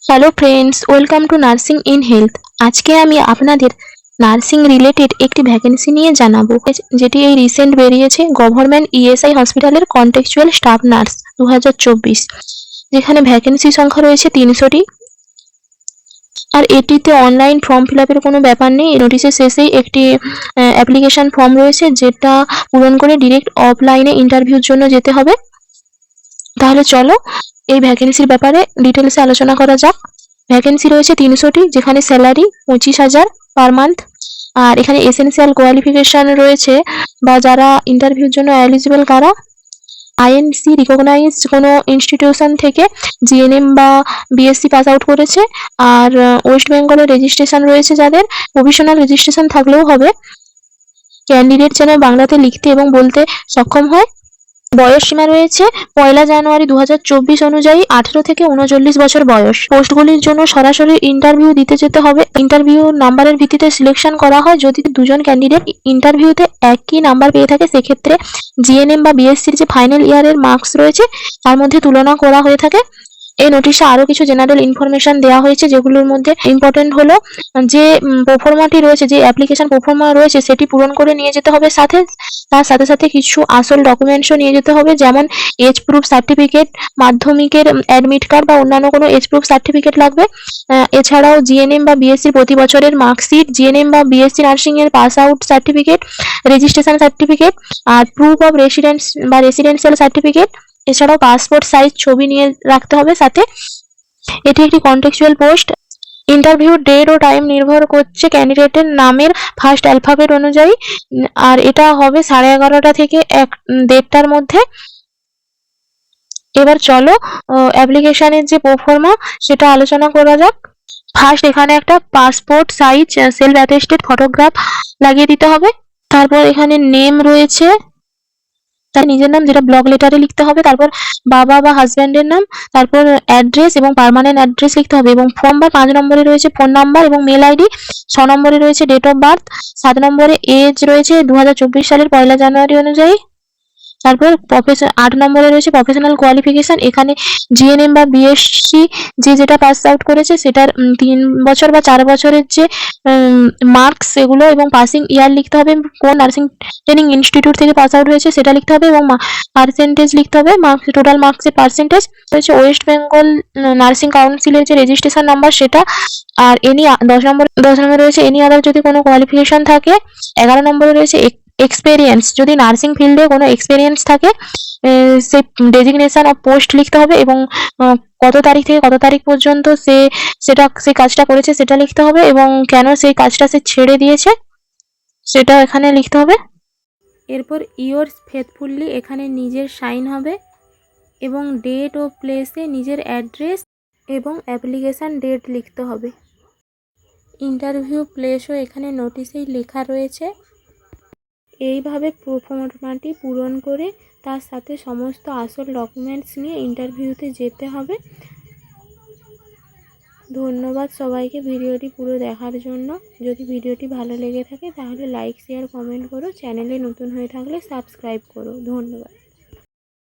Hello friends, welcome to nursing in health. আজকে আমি আপনাদের নার্সিং রিলেটেড একটি ভ্যাকেন্সি নিয়ে জানাবো, যেটি এই রিসেন্ট বেরিয়েছে গভর্নমেন্ট ইএসআই হসপিটালের কন্টেক্সচুয়াল স্টাফ নার্স 2024, যেখানে ভ্যাকেন্সি সংখ্যা রয়েছে 300টি। আর এটিতে অনলাইন ফর্ম ফিল আপের কোনো ব্যাপার নেই। নোটিশের শেষেই একটি অ্যাপ্লিকেশন ফর্ম রয়েছে, যেটা পূরণ করে ডিরেক্ট অফলাইনে ইন্টারভিউর জন্য যেতে হবে। তাহলে চলো এই ভ্যাকেন্সির ব্যাপারে ডিটেলসে আলোচনা করা যাক। ভ্যাকেন্সি রয়েছে 300টি, যেখানে স্যালারি 25,000 পার মান্থ। আর এখানে এসেনশিয়াল কোয়ালিফিকেশন রয়েছে, বা যারা ইন্টারভিউর জন্য এলিজিবল কারা আইএনসি রিকগনাইজড কোনো ইনস্টিটিউশন থেকে জিএনএম বা বিএসসি পাস আউট করেছে। আর ওয়েস্ট বেঙ্গলের রেজিস্ট্রেশন রয়েছে, যাদের প্রভিশনাল রেজিস্ট্রেশন থাকলেও হবে। ক্যান্ডিডেট যেন বাংলাতে লিখতে এবং বলতে সক্ষম হয়। বয়স সীমা রয়েছে 1 জানুয়ারি 2024 অনুযায়ী 18 থেকে 39 বছর বয়স। পোস্টগুলির জন্য সরাসরি ইন্টারভিউ দিতে যেতে হবে। ইন্টারভিউ নাম্বারের ভিত্তিতে সিলেকশন করা হয়। যদি দুজন ক্যান্ডিডেট ইন্টারভিউতে একই নাম্বার পেয়ে থাকে, সেক্ষেত্রে জিএনএম বা বিএসসির যে ফাইনাল ইয়ারের মার্কস রয়েছে তার মধ্যে তুলনা করা হয়ে থাকে। এই নোটিশে আরো কিছু জেনারেল ইনফরমেশন দেওয়া হয়েছে, যেগুলোর মধ্যে ইম্পর্টেন্ট হলো যে প্রোফর্মাটি রয়েছে, যে অ্যাপ্লিকেশন প্রোফর্মা রয়েছে সেটি পূরণ করে নিয়ে যেতে হবে। তার সাথে সাথে কিছু আসল ডকুমেন্টসও নিয়ে যেতে হবে, যেমন এজ প্রুফ সার্টিফিকেট, মাধ্যমিকের অ্যাডমিট কার্ড বা অন্যান্য কোনো এজ প্রুফ সার্টিফিকেট লাগবে। এছাড়াও জিএনএম বা বিএসসির প্রতি বছরের মার্কশিট, জিএনএম বা বিএসসি নার্সিং এর pass out certificate, registration certificate, আর প্রুফ অফ রেসিডেন্স বা রেসিডেন্সিয়াল সার্টিফিকেট। এছাড়াও পাসপোর্ট সাইজ ছবি নিয়ে রাখতে হবে সাথে। এটি একটি কন্টেক্সচুয়াল পোস্ট। ইন্টারভিউ ডেট ও টাইম নির্ভর করছে ক্যান্ডিডেটের নামের ফার্স্ট অ্যালফাবেট অনুযায়ী। আর এটা হবে 11:30 থেকে 1:30টার মধ্যে। এবার চলো অ্যাপ্লিকেশনের যে প্রোফর্মা সেটা আলোচনা করা যাক। ফার্স্ট এখানে একটা passport size self attested photograph লাগিয়ে দিতে হবে। তারপর এখানে নেম রয়েছে, তার নিজের নাম, যেটা ব্লক লেটারে লিখতে হবে। তারপর বাবা বা হাজব্যান্ডের নাম, তারপর অ্যাড্রেস এবং পার্মানেন্ট অ্যাড্রেস লিখতে হবে। এবং ফর্ম বা 5 নম্বরে রয়েছে ফোন নাম্বার এবং মেল আইডি। 6 নম্বরে রয়েছে ডেট অফ বার্থ। 7 নম্বরে এজ রয়েছে 2024 সালের 1 জানুয়ারি অনুযায়ী। তারপর 8 নম্বরে রয়েছে প্রফেশনাল কোয়ালিফিকেশন। এখানে জিএনএম বা বিএসসি যেটা পাস আউট করেছে সেটার 3 বছর বা 4 বছরের যে মার্কস সেগুলো এবং পাসিং ইয়ার লিখতে হবে, কোন নার্সিং ট্রেনিং ইনস্টিটিউট থেকে পাস আউট হয়েছে সেটা লিখতে হবে, এবং পার্সেন্টেজ লিখতে হবে, মার্কস টোটাল মার্কসের পার্সেন্টেজ রয়েছে। ওয়েস্ট বেঙ্গল নার্সিং কাউন্সিলের যে রেজিস্ট্রেশন নাম্বার সেটা। আর 10 নম্বরে রয়েছে এনি আদার যদি কোনো কোয়ালিফিকেশন থাকে। 11 নম্বরে রয়েছে এক্সপেরিয়েন্স, যদি নার্সিং ফিল্ডে কোনো এক্সপেরিয়েন্স থাকে সেই ডেজিগনেশন অফ পোস্ট লিখতে হবে, এবং কত তারিখ থেকে কত তারিখ পর্যন্ত সেই কাজটা করেছে সেটা লিখতে হবে, এবং কেন সেই কাজটা সে ছেড়ে দিয়েছে সেটা এখানে লিখতে হবে। এরপর ইয়োরস ফেথফুলি এখানে নিজের সাইন হবে, এবং ডেট ও প্লেসে নিজের অ্যাড্রেস এবং অ্যাপ্লিকেশান ডেট লিখতে হবে। ইন্টারভিউ প্লেসও এখানে নোটিশেই লেখা রয়েছে। এইভাবে প্রোফর্মাটি পূরণ করে তার সাথে সমস্ত আসল ডকুমেন্টস নিয়ে ইন্টারভিউতে যেতে হবে। ধন্যবাদ সবাইকে ভিডিওটি পুরো দেখার জন্য। যদি ভিডিওটি ভালো লেগে থাকে তাহলে লাইক, শেয়ার, কমেন্ট করো। চ্যানেলে নতুন হয়ে থাকলে সাবস্ক্রাইব করো। ধন্যবাদ।